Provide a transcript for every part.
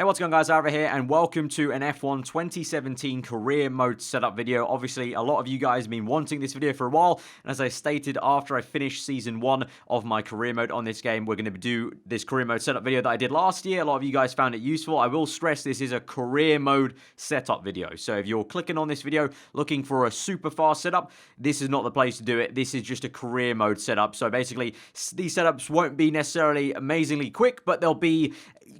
Hey, what's going on, guys? Aarava here, and welcome to an F1 2017 career mode setup video. Obviously, a lot of you guys have been wanting this video for a while, and as I stated, after I finish Season 1 of my career mode on this game, we're going to do this career mode setup video that I did last year. A lot of you guys found it useful. I will stress this is a career mode setup video, so if you're clicking on this video looking for a super fast setup, this is not the place to do it. This is just a career mode setup, so basically, these setups won't be necessarily amazingly quick, but they'll be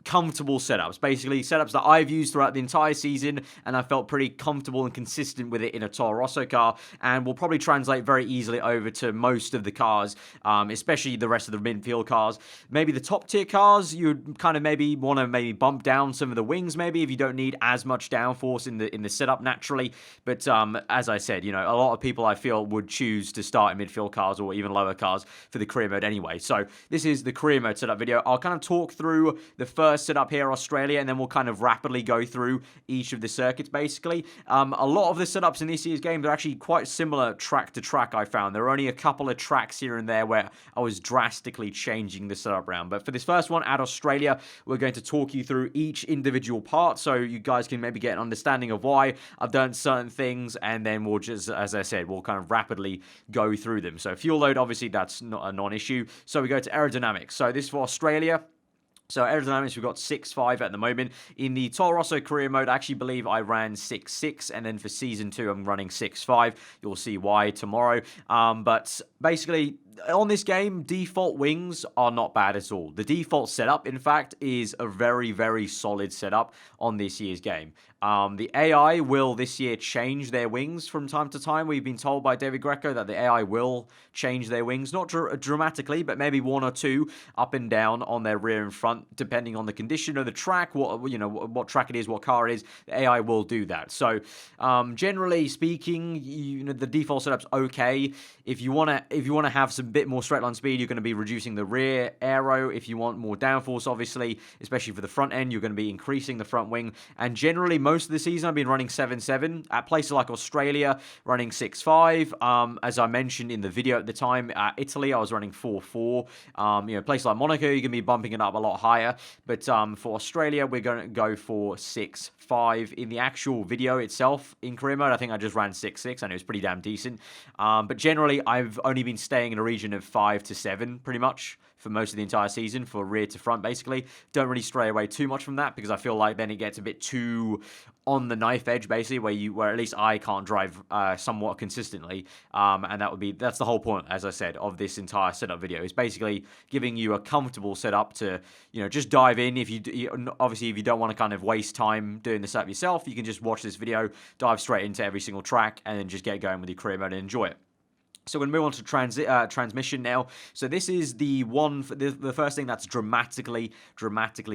comfortable setups, basically setups that I've used throughout the entire season, and I felt pretty comfortable and consistent with it in a Toro Rosso car, and will probably translate very easily over to most of the cars, especially the rest of the midfield cars. Maybe the top tier cars, you'd kind of maybe want to bump down some of the wings, maybe if you don't need as much downforce in the setup naturally. But as I said, you know, a lot of people I feel would choose to start in midfield cars or even lower cars for the career mode anyway. So this is the career mode setup video. I'll kind of talk through the first setup here, Australia, and then we'll kind of rapidly go through each of the circuits, basically. A lot of the setups in this year's game are actually quite similar track to track, I found. There are only a couple of tracks here and there where I was drastically changing the setup around. But for this first one at Australia, we're going to talk you through each individual part so you guys can maybe get an understanding of why I've done certain things, and then we'll just, as I said, we'll kind of rapidly go through them. So fuel load, obviously, that's not a non-issue. So we go to aerodynamics. So this is for Australia. So aerodynamics, we've got 6.5 at the moment. In the Toro Rosso career mode, I actually believe I ran 6.6, and then for Season 2, I'm running 6.5. You'll see why tomorrow. But basically, on this game, default wings are not bad at all. The default setup, in fact, is a very, very solid setup on this year's game. The AI will this year change their wings from time to time. We've been told by David Greco that the AI will change their wings, not dramatically, but maybe one or two up and down on their rear and front, depending on the condition of the track, what track it is, what car it is. The AI will do that. So, generally speaking, the default setup's okay. If you wanna have some bit more straight line speed, you're going to be reducing the rear aero. If you want more downforce, obviously, especially for the front end, you're going to be increasing the front wing. And generally, most of the season, I've been running 7.7. At places like Australia, running 6.5. As I mentioned in the video at the time, Italy, I was running 4.4. Places like Monaco, you're going to be bumping it up a lot higher. But for Australia, we're going to go for 6.5. In the actual video itself, in career mode, I think I just ran 6.6. I know it's pretty damn decent. But generally, I've only been staying in a region of 5 to 7, pretty much, for most of the entire season, for rear to front, basically. Don't really stray away too much from that, because I feel like then it gets a bit too on the knife edge, basically, where at least I can't drive somewhat consistently, and that's the whole point, as I said, of this entire setup video, is basically giving you a comfortable setup to, just dive in. Obviously, if you don't want to kind of waste time doing the setup yourself, you can just watch this video, dive straight into every single track, and then just get going with your career mode and enjoy it. So we're going to move on to transmission now. So this is the first thing that's dramatically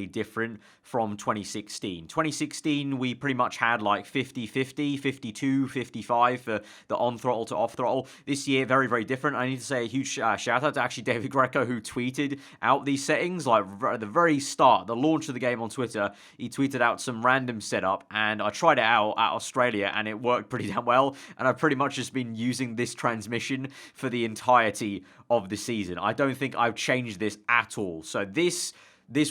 different from 2016. 2016, we pretty much had like 50-50, 52-55 for the on-throttle to off-throttle. This year, very, very different. I need to say a huge shout-out to actually David Greco, who tweeted out these settings. Like at the very start, the launch of the game on Twitter, he tweeted out some random setup, and I tried it out at Australia, and it worked pretty damn well. And I've pretty much just been using this transmission for the entirety of the season. I don't think I've changed this at all. So this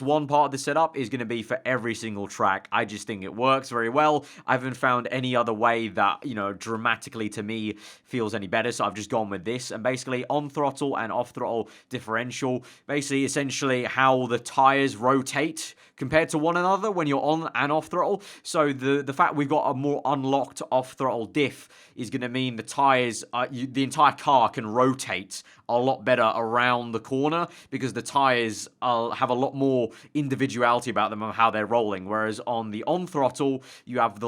one part of the setup is going to be for every single track. I just think it works very well. I haven't found any other way that, dramatically to me feels any better, so I've just gone with this. And basically, on-throttle and off-throttle differential, basically, essentially how the tires rotate compared to one another when you're on and off throttle. So the fact we've got a more unlocked off-throttle diff is going to mean the tires, the entire car can rotate a lot better around the corner, because the tires have a lot more individuality about them of how they're rolling. Whereas on the on-throttle, you have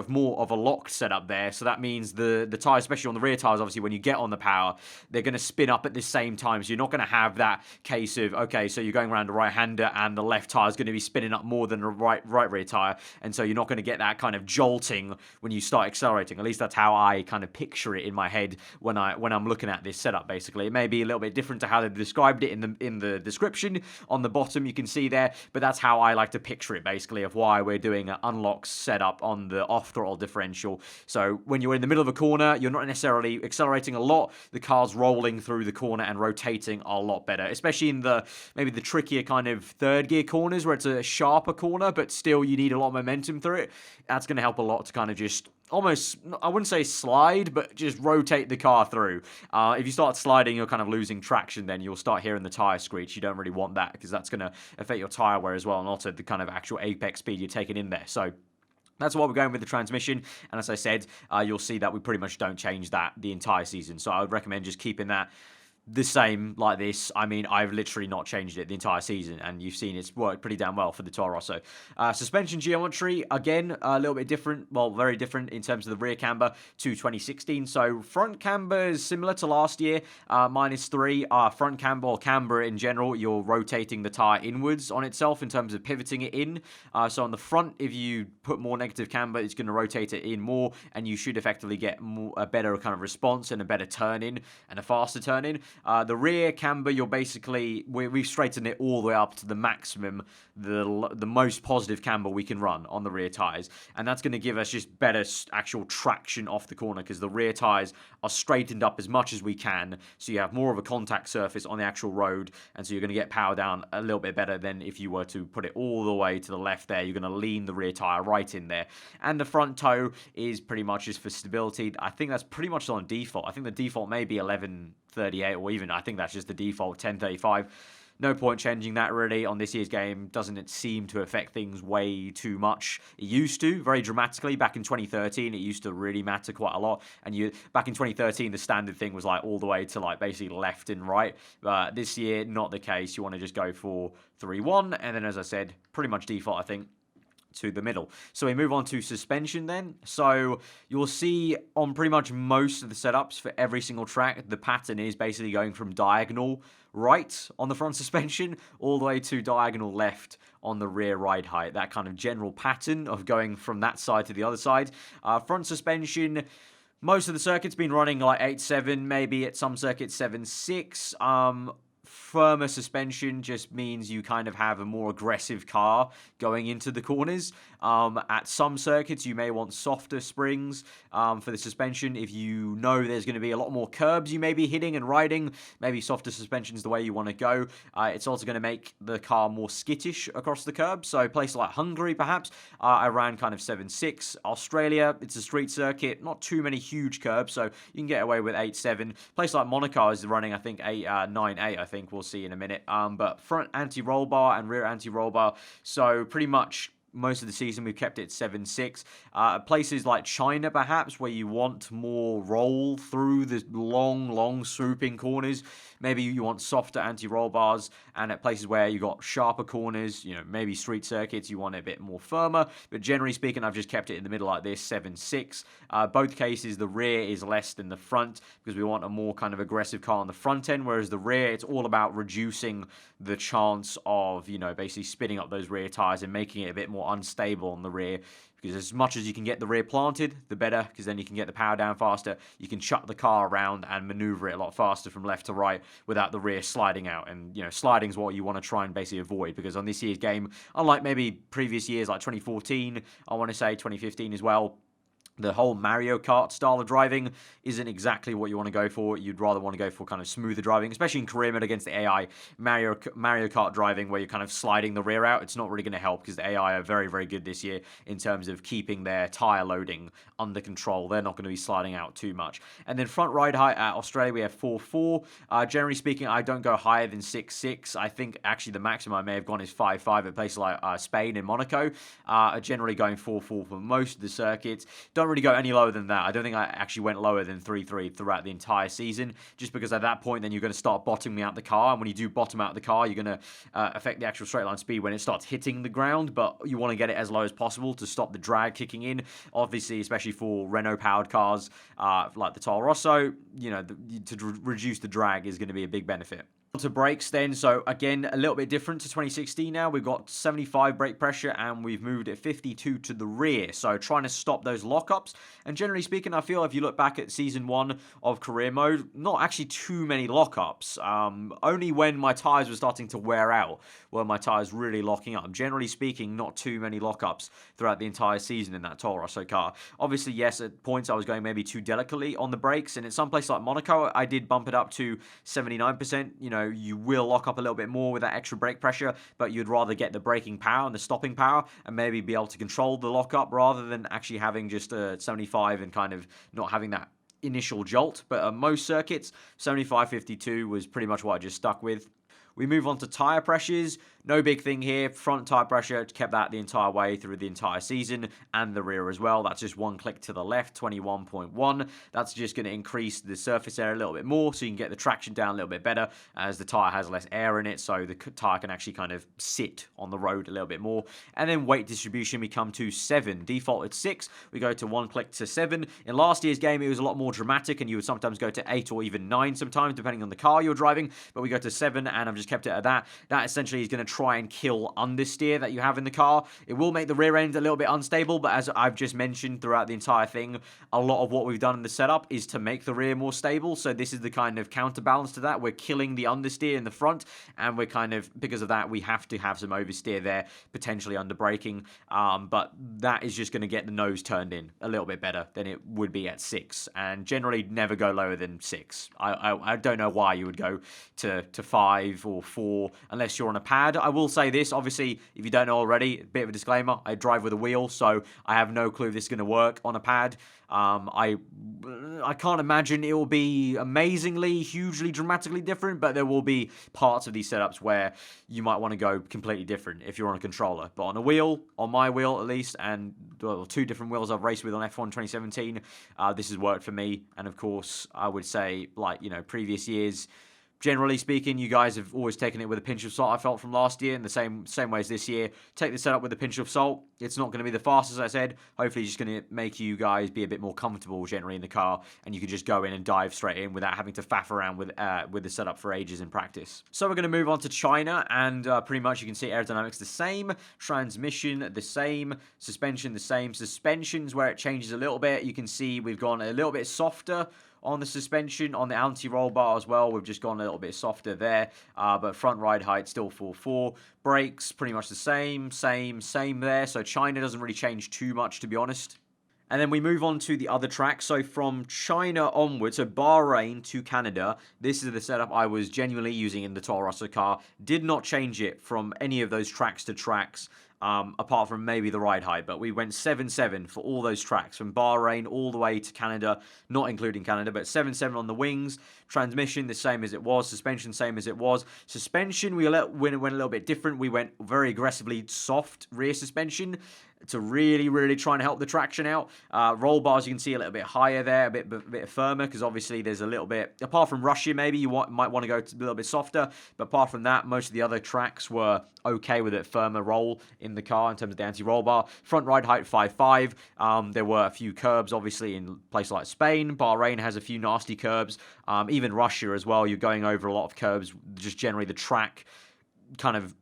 more of a locked setup there. So that means the tires, especially on the rear tires, obviously when you get on the power, they're going to spin up at the same time. So you're not going to have that case of, okay, so you're going around the right-hander and the left tire is going to be spinning up more than the right rear tire, and so you're not going to get that kind of jolting when you start accelerating. At least that's how I kind of picture it in my head when I'm looking at this setup. Basically, it may be a little bit different to how they described it in the description. On the bottom, you can see there, but that's how I like to picture it, basically, of why we're doing an unlock setup on the off-throttle differential. So when you're in the middle of a corner, you're not necessarily accelerating a lot. The car's rolling through the corner and rotating a lot better, especially in maybe the trickier kind of third gear corners where it's a sharper corner, but still you need a lot of momentum through it. That's going to help a lot to kind of just almost, I wouldn't say slide, but just rotate the car through. If you start sliding, you're kind of losing traction, then you'll start hearing the tire screech. You don't really want that because that's going to affect your tire wear as well, and also the kind of actual apex speed you're taking in there. So that's why we're going with the transmission, and as I said, you'll see that we pretty much don't change that the entire season. So I would recommend just keeping that the same like this. I mean, I've literally not changed it the entire season, and you've seen it's worked pretty damn well for the Toro Rosso. Suspension geometry, again, a little bit different, well, very different in terms of the rear camber to 2016. So front camber is similar to last year, -3. Front camber, or camber in general, you're rotating the tire inwards on itself in terms of pivoting it in. So on the front, if you put more negative camber, it's going to rotate it in more, and you should effectively get a better kind of response and a better turn in and a faster turn in. The rear camber, you're basically, we've straightened it all the way up to the maximum, the most positive camber we can run on the rear tires, and that's going to give us just better actual traction off the corner because the rear tires are straightened up as much as we can, so you have more of a contact surface on the actual road, and so you're going to get power down a little bit better than if you were to put it all the way to the left there. You're going to lean the rear tire right in there, and the front toe is pretty much just for stability. I think that's pretty much on default. I think the default may be 1138, or even I think that's just the default 1035. No point changing that really on this year's game. Doesn't it seem to affect things way too much? It used to, very dramatically. Back in 2013, it used to really matter quite a lot. And back in 2013, the standard thing was like all the way to like basically left and right. But this year, not the case. You want to just go for 3-1. And then, as I said, pretty much default, I think, to the middle. So we move on to suspension then. So you'll see on pretty much most of the setups for every single track, the pattern is basically going from diagonal right on the front suspension all the way to diagonal left on the rear ride height. That kind of general pattern of going from that side to the other side. Front suspension, most of the circuits been running like 8.7, maybe at some circuits 7.6. Firmer suspension just means you kind of have a more aggressive car going into the corners. At some circuits, you may want softer springs for the suspension. If you know there's going to be a lot more curbs you may be hitting and riding, maybe softer suspension is the way you want to go. It's also going to make the car more skittish across the curb. So places like Hungary, perhaps, I ran kind of 7.6. Australia, it's a street circuit, not too many huge curbs, so you can get away with 8.7. Place like Monaco is running, I think, 9.8, I think. We'll see in a minute. But front anti-roll bar and rear anti-roll bar. So pretty much most of the season we've kept it 7.6. Places like China, perhaps, where you want more roll through the long swooping corners, maybe you want softer anti-roll bars. And at places where you got sharper corners, you know, maybe street circuits, you want it a bit more firmer. But generally speaking, I've just kept it in the middle like this, 7.6. Both cases, the rear is less than the front because we want a more kind of aggressive car on the front end, whereas the rear, it's all about reducing the chance of, you know, basically spinning up those rear tires and making it a bit more unstable on the rear, because as much as you can get the rear planted, the better, because then you can get the power down faster. You can chuck the car around and maneuver it a lot faster from left to right without the rear sliding out. And, you know, sliding is what you want to try and basically avoid, because on this year's game, unlike maybe previous years like 2014, I want to say 2015 as well, the whole Mario Kart style of driving isn't exactly what you want to go for. You'd rather want to go for kind of smoother driving, especially in career mode against the AI. Mario Kart driving, where you're kind of sliding the rear out, it's not really going to help because the AI are very, very good this year in terms of keeping their tire loading under control. They're not going to be sliding out too much. And then front ride height at Australia, we have 4.4. Generally speaking, I don't go higher than 6.6. I think actually the maximum I may have gone is 5.5 at places like Spain and Monaco. Generally going 4.4 for most of the circuits. Don't really go any lower than that. I don't think I actually went lower than 3.3 throughout the entire season, just because at that point then you're going to start bottoming out the car, and when you do bottom out the car, you're going to affect the actual straight line speed when it starts hitting the ground, but you want to get it as low as possible to stop the drag kicking in. Obviously, especially for Renault powered cars like the Toro Rosso, you know, to reduce the drag is going to be a big benefit. To brakes then, so again, a little bit different to 2016 now. We've got 75 brake pressure and we've moved it 52 to the rear. So trying to stop those lockups. And generally speaking, I feel if you look back at season 1 of career mode, not actually too many lockups. Only when my tyres were starting to wear out were my tyres really locking up. Generally speaking, not too many lockups throughout the entire season in that Toro Rosso car. Obviously, yes, at points I was going maybe too delicately on the brakes. And in some place like Monaco, I did bump it up to 79%. You know, you will lock up a little bit more with that extra brake pressure, but you'd rather get the braking power and the stopping power and maybe be able to control the lockup rather than actually having just a 75 and kind of not having that initial jolt. But most circuits, 75-52 was pretty much what I just stuck with. We move on to tyre pressures. No big thing here. Front tyre pressure, kept that the entire way through the entire season, and the rear as well. That's just one click to the left, 21.1. That's just going to increase the surface area a little bit more, so you can get the traction down a little bit better as the tyre has less air in it, so the tyre can actually kind of sit on the road a little bit more. And then weight distribution, we come to 7. Default at 6. We go to one click to 7. In last year's game, it was a lot more dramatic, and you would sometimes go to 8 or even 9 sometimes, depending on the car you're driving. But we go to 7, and I've just kept it at that. That essentially is going to try and kill understeer that you have in the car. It will make the rear end a little bit unstable, but as I've just mentioned throughout the entire thing, a lot of what we've done in the setup is to make the rear more stable, so this is the kind of counterbalance to that. We're killing the understeer in the front, and we're kind of, because of that, we have to have some oversteer there, potentially under braking, but that is just going to get the nose turned in a little bit better than it would be at 6, and generally never go lower than 6. I don't know why you would go to 5 or 4 unless you're on a pad. I will say this, obviously, if you don't know already, a bit of a disclaimer, I drive with a wheel, so I have no clue if this is going to work on a pad. I can't imagine it will be amazingly, hugely, dramatically different, but there will be parts of these setups where you might want to go completely different if you're on a controller. But on a wheel, on my wheel at least, and well, 2 different wheels I've raced with on F1 2017, this has worked for me. And of course, I would say, like, you know, previous years, generally speaking, you guys have always taken it with a pinch of salt, I felt, from last year, in the same way as this year. Take the setup with a pinch of salt. It's not going to be the fastest, as I said. Hopefully, it's just going to make you guys be a bit more comfortable generally in the car, and you can just go in and dive straight in without having to faff around with the setup for ages in practice. So we're going to move on to China, and pretty much you can see aerodynamics the same, transmission the same, suspension the same. Suspension's where it changes a little bit. You can see we've gone a little bit softer on the suspension, on the anti-roll bar as well. We've just gone a little bit softer there, but front ride height still 4.4. Brakes pretty much the same there. So China doesn't really change too much, to be honest. And then we move on to the other tracks. So from China onwards, so Bahrain to Canada, this is the setup I was genuinely using in the Toro Rosso car. Did not change it from any of those tracks to tracks, apart from maybe the ride height. But we went 7.7 for all those tracks, from Bahrain all the way to Canada, not including Canada, but 7.7 on the wings. Transmission, the same as it was. Suspension, same as it was. Suspension, we went a little bit different. We went very aggressively soft rear suspension to really try and help the traction out. Roll bars, you can see a little bit higher there, a bit firmer, because obviously there's a little bit, apart from Russia, maybe you might want to go a little bit softer, but apart from that, most of the other tracks were okay with a firmer roll in the car in terms of the anti-roll bar. Front ride height 5.5. There were a few curbs, obviously, in places like Spain. Bahrain has a few nasty curbs. Even Russia as well, you're going over a lot of curbs. Just generally the track kind of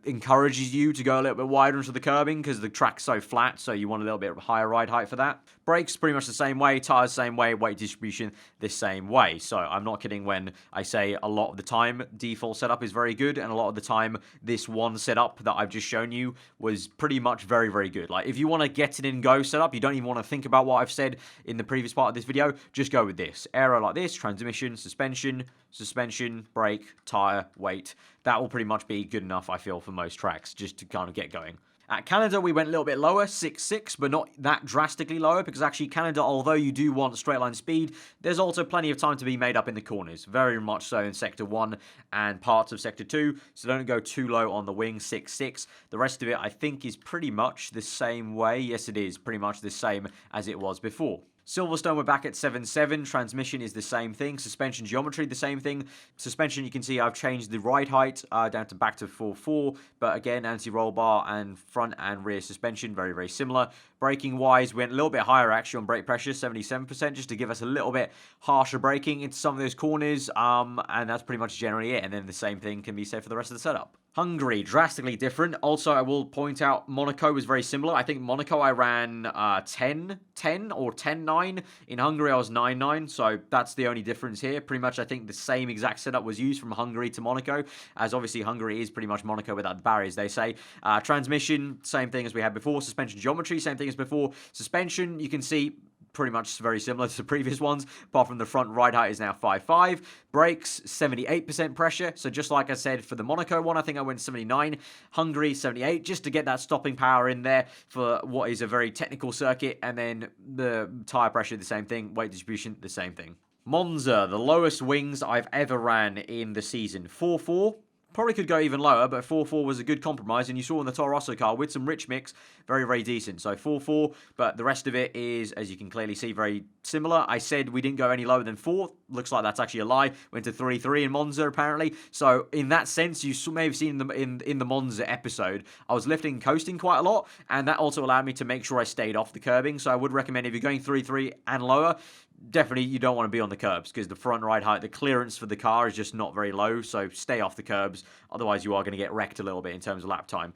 encourages you to go a little bit wider into the curbing because the track's so flat, so you want a little bit higher ride height for that. Brakes pretty much the same way, tires same way, weight distribution the same way. So I'm not kidding when I say a lot of the time default setup is very good, and a lot of the time this one setup that I've just shown you was pretty much very good. Like, if you want to get it in go setup, you don't even want to think about what I've said in the previous part of this video, just go with this. Aero like this, transmission, suspension, brake, tire, weight. That will pretty much be good enough, I feel, for most tracks, just to kind of get going. At Canada, we went a little bit lower, 6.6, but not that drastically lower, because actually Canada, although you do want straight line speed, there's also plenty of time to be made up in the corners, very much so in Sector 1 and parts of Sector 2, so don't go too low on the wing, 6.6. The rest of it, I think, is pretty much the same way. Yes, it is pretty much the same as it was before. Silverstone, we're back at 7.7. Transmission is the same thing. Suspension geometry, the same thing. Suspension, you can see I've changed the ride height down to back to 4.4. But again, anti-roll bar and front and rear suspension, very, very similar. Braking wise, went a little bit higher actually on brake pressure, 77%, just to give us a little bit harsher braking into some of those corners. And that's pretty much generally it. And then the same thing can be said for the rest of the setup. Hungary, drastically different. Also, I will point out Monaco was very similar. I think Monaco I ran 10 or 10.9. In Hungary, I was 9.9. So that's the only difference here. Pretty much, I think the same exact setup was used from Hungary to Monaco, as obviously Hungary is pretty much Monaco without the barriers, they say. Transmission, same thing as we had before. Suspension geometry, same thing as before. Suspension, you can see pretty much very similar to the previous ones, apart from the front ride height is now 5.5. Brakes, 78% pressure. So just like I said for the Monaco one, I think I went 79. Hungary, 78, just to get that stopping power in there for what is a very technical circuit. And then the tyre pressure, the same thing. Weight distribution, the same thing. Monza, the lowest wings I've ever ran in the season. 4.4. Probably could go even lower, but 4.4 was a good compromise. And you saw in the Toro Rosso car with some rich mix, very, very decent. So 4.4, but the rest of it is, as you can clearly see, very similar. I said we didn't go any lower than 4. Looks like that's actually a lie. Went to 3.3 in Monza, apparently. So in that sense, you may have seen them in the Monza episode. I was lifting and coasting quite a lot, and that also allowed me to make sure I stayed off the curbing. So I would recommend if you're going 3.3 and lower, definitely you don't want to be on the curbs because the front ride height, the clearance for the car is just not very low, so stay off the curbs. Otherwise, you are going to get wrecked a little bit in terms of lap time.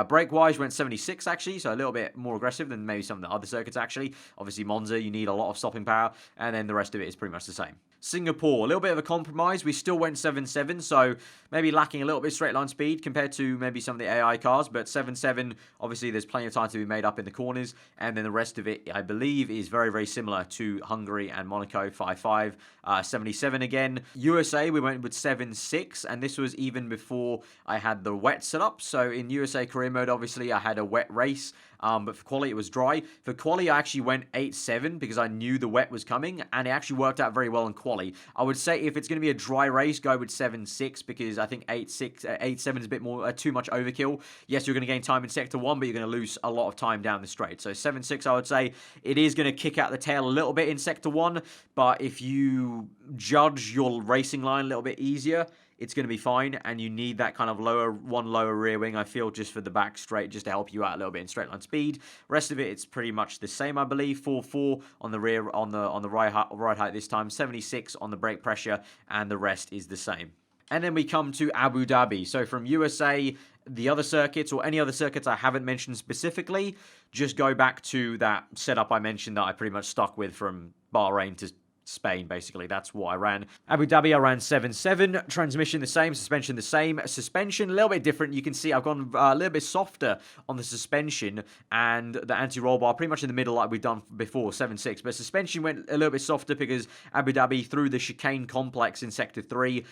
Brake-wise, went 76 actually, so a little bit more aggressive than maybe some of the other circuits actually. Obviously, Monza, you need a lot of stopping power, and then the rest of it is pretty much the same. Singapore, a little bit of a compromise. We still went 7.7, so maybe lacking a little bit straight line speed compared to maybe some of the AI cars, but 7.7, obviously there's plenty of time to be made up in the corners, and then the rest of it, I believe, is very, very similar to Hungary and Monaco. 5.5, 77 again. USA, we went with 7.6, and this was even before I had the wet setup. So in USA career mode, obviously, I had a wet race. But for quali, it was dry. For quali, I actually went 8.7 because I knew the wet was coming, and it actually worked out very well in quali. I would say if it's going to be a dry race, go with 7.6 because I think 8.7 is a bit more too much overkill. Yes, you're going to gain time in sector 1, but you're going to lose a lot of time down the straight. So 7.6, I would say it is going to kick out the tail a little bit in sector 1, but if you judge your racing line a little bit easier, it's going to be fine, and you need that kind of lower rear wing, I feel, just for the back straight, just to help you out a little bit in straight line speed. Rest of it, it's pretty much the same, I believe. 4.4 on the rear, on the ride height this time, 76 on the brake pressure, and the rest is the same. And then we come to Abu Dhabi. So from USA, the other circuits, or any other circuits I haven't mentioned specifically, just go back to that setup I mentioned that I pretty much stuck with from Bahrain to Spain, basically. That's what I ran. Abu Dhabi, I ran 7.7. Transmission the same. Suspension the same. Suspension a little bit different. You can see I've gone a little bit softer on the suspension and the anti-roll bar pretty much in the middle like we've done before, 7.6. But suspension went a little bit softer because Abu Dhabi, through the chicane complex in Sector 3,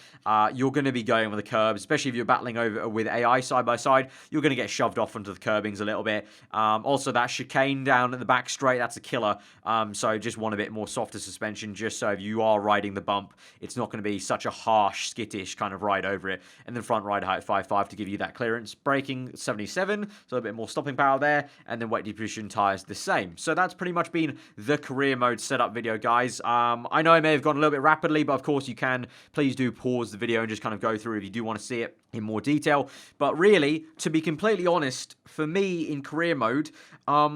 you're going to be going with the curbs, especially if you're battling over with AI side by side. You're going to get shoved off onto the curbings a little bit. Also, that chicane down at the back straight, that's a killer. So just want a bit more softer suspension, just so if you are riding the bump, it's not going to be such a harsh, skittish kind of ride over it. And then front ride height 5.5 to give you that clearance. Braking 77, so a bit more stopping power there. And then weight distribution tires the same. So that's pretty much been the career mode setup video, guys. I know I may have gone a little bit rapidly, but of course you can. Please do pause the video and just kind of go through if you do want to see it in more detail. But really, to be completely honest, for me in career mode,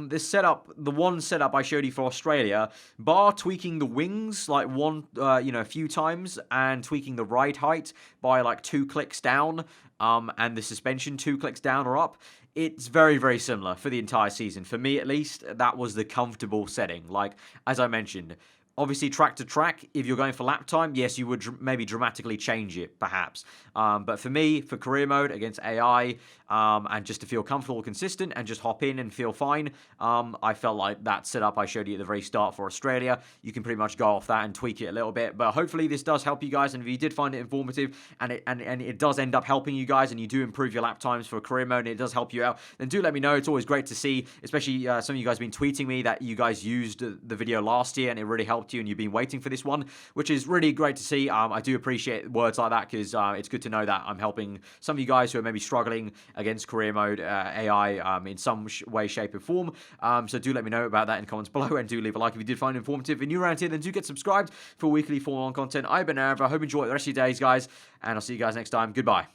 this setup, the one setup I showed you for Australia, bar tweaking the wings like a few times and tweaking the ride height by like 2 clicks down, and the suspension 2 clicks down or up, it's very, very similar for the entire season. For me, at least, that was the comfortable setting. Like, as I mentioned, obviously, track to track, if you're going for lap time, yes, you would maybe dramatically change it, perhaps. But for me, for career mode against AI, and just to feel comfortable, consistent, and just hop in and feel fine, I felt like that setup I showed you at the very start for Australia, you can pretty much go off that and tweak it a little bit. But hopefully this does help you guys, and if you did find it informative, and it does end up helping you guys, and you do improve your lap times for career mode, and it does help you out, then do let me know. It's always great to see, especially some of you guys have been tweeting me that you guys used the video last year, and it really helped to you and you've been waiting for this one, which is really great to see. I do appreciate words like that because it's good to know that I'm helping some of you guys who are maybe struggling against career mode AI in some way, shape, or form. So do let me know about that in the comments below, and do leave a like if you did find it informative. If you're new around here, then do get subscribed for weekly Formula 1 content. I've been aarava. I hope you enjoy the rest of your days, guys, and I'll see you guys next time. Goodbye.